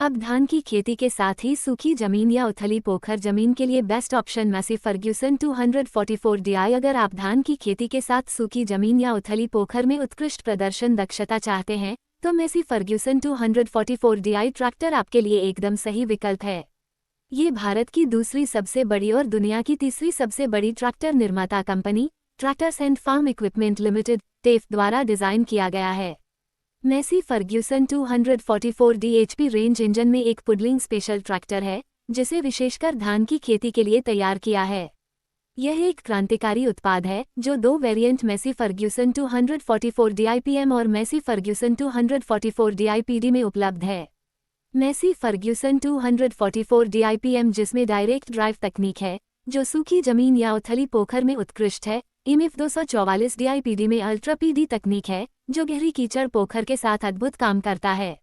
अब धान की खेती के साथ ही सूखी जमीन या उथली पोखर जमीन के लिए best option Massey Ferguson 244 DI। अगर आप धान की खेती के साथ सूखी जमीन या उथली पोखर में उत्कृष्ट प्रदर्शन दक्षता चाहते हैं तो मैसी फर्ग्यूसन 244 DI ट्रैक्टर आपके लिए एकदम सही विकल्प है। ये भारत की दूसरी सबसे बड़ी और दुनिया की तीसरी सबसे बड़ी ट्रैक्टर निर्माता company tractors and farm equipment limited TAFE द्वारा डिजाइन किया गया है। Massey Ferguson 244 DHP range engine में एक पुडलिंग स्पेशल ट्रैक्टर है जिसे विशेषकर धान की खेती के लिए तैयार किया है। यह एक क्रांतिकारी उत्पाद है जो दो वेरिएंट मैसी फर्ग्यूसन 244 DIPM और मैसी फर्ग्यूसन 244 DIPD में उपलब्ध है। मैसी फर्ग्यूसन 244 DIPM जिसमें डायरेक्ट ड्राइव तकनीक है जो सूखी जमीन या उथली पोखर में उत्कृष्ट है। इमिफ 244 DIPD में अल्ट्रा PD तकनीक है जो गहरी कीचड़ पोखर के साथ अद्भुत काम करता है।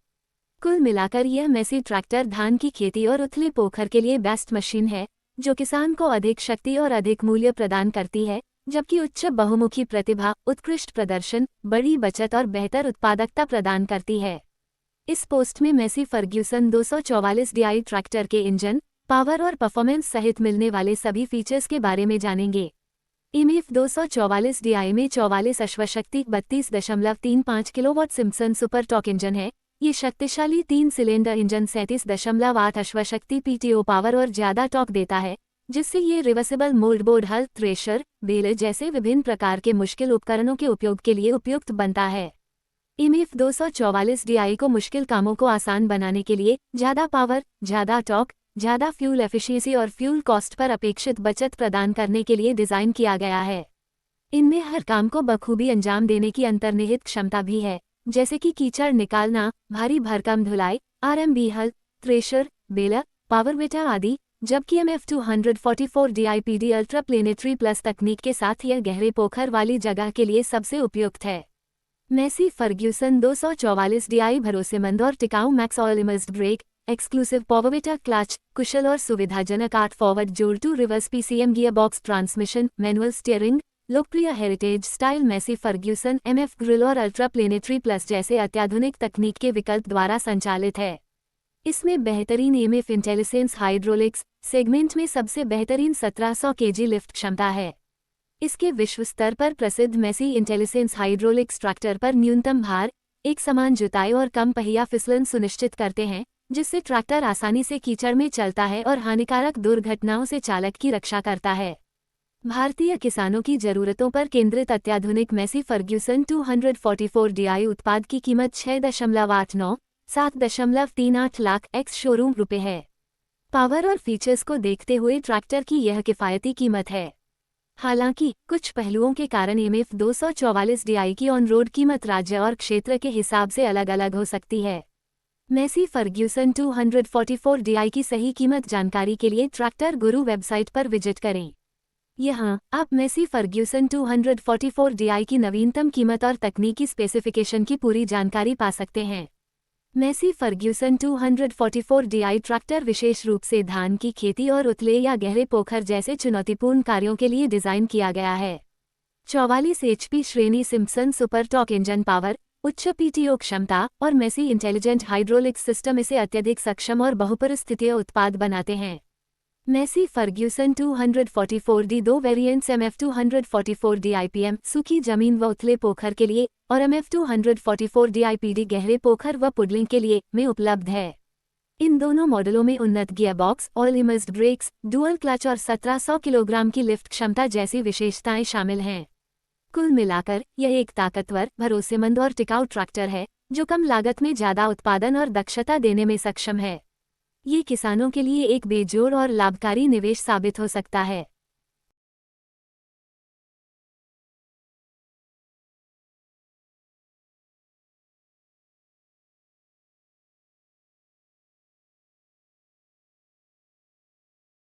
कुल मिलाकर यह मैसी ट्रैक्टर धान की खेती और उथले पोखर के लिए बेस्ट मशीन है जो किसान को अधिक शक्ति और अधिक मूल्य प्रदान करती है, जबकि उच्च बहुमुखी प्रतिभा, उत्कृष्ट प्रदर्शन, बड़ी बचत और बेहतर उत्पादकता प्रदान करती है। इस पोस्ट में मैसी फर्ग्यूसन 244 DI ट्रैक्टर के इंजन, पावर और परफॉर्मेंस सहित मिलने वाले सभी फीचर्स के बारे में जानेंगे। इमिफ 244 DI में 44 अश्वशक्ति 32.35 kilowatt Simpson super torque engine है। ये शक्तिशाली 3 सिलेंडर इंजन 37.8 अश्वशक्ति PTO पावर और ज्यादा टॉर्क देता है, जिससे ये रिवर्सिबल मोल्डबोर्ड हल, थ्रेशर, बेलर जैसे विभिन्न प्रकार के मुश्किल उपकरणों के उपयोग के लिए उपयुक्त बनता है। इमिफ 244 DI को मुश्किल कामों को आसान बनाने के लिए ज्यादा पावर, ज्यादा टॉर्क, ज्यादा फ्यूल एफिशिएंसी और फ्यूल कॉस्ट पर अपेक्षित बचत प्रदान करने के लिए डिजाइन किया गया है। इनमें हर काम को बखूबी अंजाम देने की अंतर्निहित क्षमता भी है, जैसे कि कीचड़ निकालना, भारी भरकम धुलाई, RMB हल, थ्रेशर, बेलर, पावर वेटा आदि। जबकि MF 244 DIPD ultra planetary plus तकनीक के साथ यह गहरे पोखर वाली जगह के लिए सबसे उपयुक्त है। मैसी फर्ग्यूसन 244 DI भरोसेमंद और टिकाऊ max oil immersed brake, exclusive पावरवेटा क्लच, कुशल और सुविधाजनक 8 फॉरवर्ड जोड़ 2 reverse PCM gear box transmission, manual steering, लोकप्रिय heritage style Massey Ferguson MF grille और अल्ट्रा प्लेनेटरी प्लस जैसे अत्याधुनिक तकनीक के विकल्प द्वारा संचालित है। इसमें बेहतरीन MF इंटेलिसेंस हाइड्रोलिक्स सेगमेंट में सबसे बेहतरीन 1700 kg लिफ्ट क्षमता है। इसके विश्व स्तर पर प्रसिद्ध मैसी इंटेलिसेंस हाइड्रोलिक्स ट्रैक्टर पर न्यूनतम भार, एक समान जुताई और कम पहिया फिसलन सुनिश्चित करते हैं, जिससे ट्रैक्टर आसानी से कीचड़ में चलता है और हानिकारक दुर्घटनाओं से चालक की रक्षा करता है। भारतीय किसानों की जरूरतों पर केंद्रित अत्याधुनिक मैसी फर्ग्यूसन 244 DI उत्पाद की कीमत 6.89-7.38 लाख एक्स शोरूम रुपए है। पावर और फीचर्स को देखते हुए ट्रैक्टर की यह किफायती कीमत है। हालांकि कुछ पहलुओं के कारण MF 244 DI की ऑन रोड कीमत राज्य और क्षेत्र के हिसाब से अलग अलग हो सकती है। मैसी फर्ग्यूसन 244 DI की सही कीमत जानकारी के लिए ट्रैक्टर गुरु वेबसाइट पर विजिट करें। यहाँ आप मैसी फर्ग्यूसन 244 DI की नवीनतम कीमत और तकनीकी स्पेसिफिकेशन की पूरी जानकारी पा सकते हैं। मैसी फर्ग्यूसन 244 DI ट्रैक्टर विशेष रूप से धान की खेती और उथले या गहरे पोखर जैसे चुनौतीपूर्ण कार्यों के लिए डिजाइन किया गया है। 44 HP श्रेणी Simpson super torque engine power, उच्च PTO क्षमता और मैसी इंटेलिजेंट हाइड्रोलिक्स सिस्टम इसे अत्यधिक सक्षम और बहुपरिस्थितीय उत्पाद बनाते हैं। मैसी फर्ग्यूसन 244 D दो वेरिएंट्स MF 244 DIPM सूखी जमीन व उथले पोखर के लिए और MF 244 DIPD गहरे पोखर व पुडलिंग के लिए में उपलब्ध है। इन दोनों मॉडलों में उन्नत gear box, oil immersed brakes, dual clutch और 1700 किलोग्राम की लिफ्ट क्षमता जैसी विशेषताएं शामिल हैं। कुल मिलाकर यह एक ताकतवर, भरोसेमंद और टिकाऊ ट्रैक्टर है जो कम लागत में ज्यादा उत्पादन और दक्षता देने में सक्षम है। ये किसानों के लिए एक बेजोड़ और लाभकारी निवेश साबित हो सकता है।